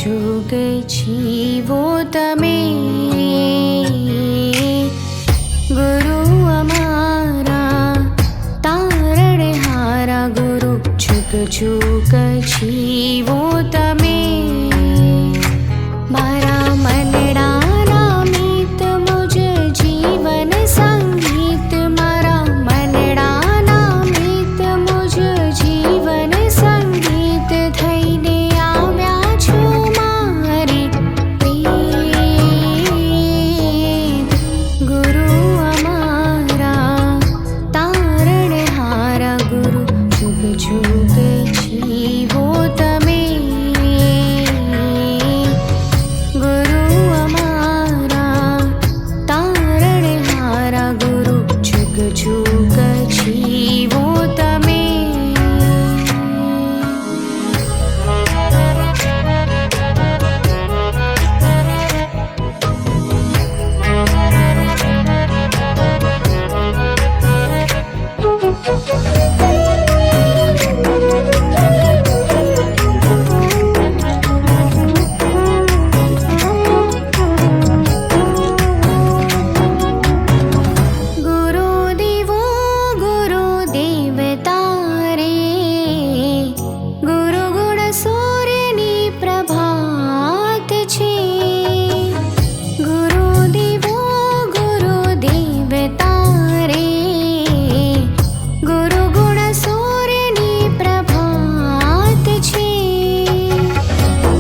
जुग जीवो तमे गुरु अमारा तारणहारा गुरु जुग जुग जीवो तमे मारा मनडाना मीत मुझ जीवन संगीत मारा मनडाना मीत मुझ जीवन संगीत थईने आव्या छो मारी प्रीत गुरु अमारा तारणहारा गुरु जुग जुग जीवो तमे गुरु अमारा तारणहारा गुरु जुग जुग जीवो तमे गुरुदेवो गुरुदेवता रे गुरु गुण सूर्यनी प्रभात छे गुरुदेवो गुरुदेवता रे गुरु गुण सूर्यनी प्रभात छे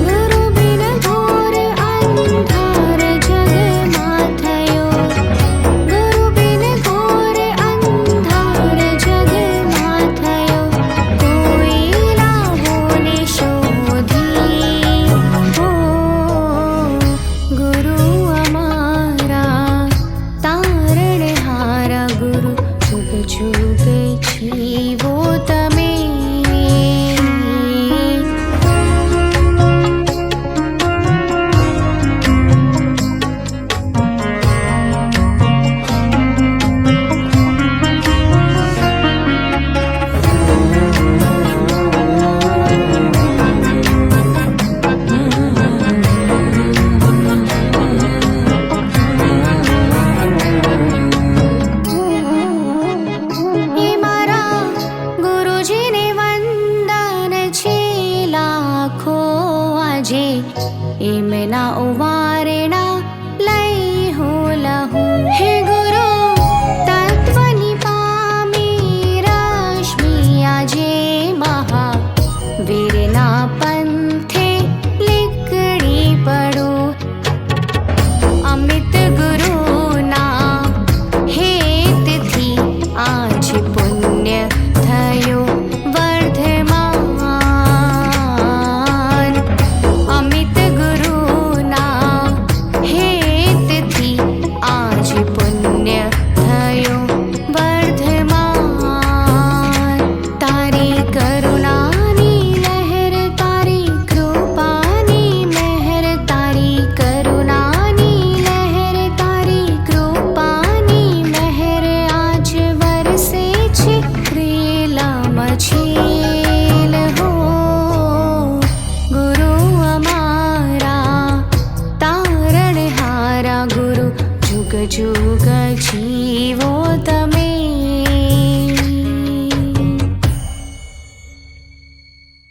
गुरु बिन घोर अंधार जगमा थयो गुरु बिन घोर अंधार जगमा थयो कोई लावो ने शोधी हो गुरु अमारा तारणहारा गुरु जुग जुग जीवो तमे ये मारा गुरुजीने वंदन छे लाखो आजे एमना उवारेणा लई हो लहू हे गुरु तत्वनी पामी रश्मि आजे महावीरना पंथे लिकड़ी पड़ो अमृत गुरुना हेतथी आज पुण्य थयो वर्धमान अमित गुरुना हेतथी आज पुण्य थयो वर्धमान तारी करुणानी लहर तारी कृपानी मेहर तारी करुणानी लहर तारी कृपानी मेहर आज वरसे छे रेलामां छेल हो गुरु अमारा तारणहारा गुरु जुग जुग जीवो तमे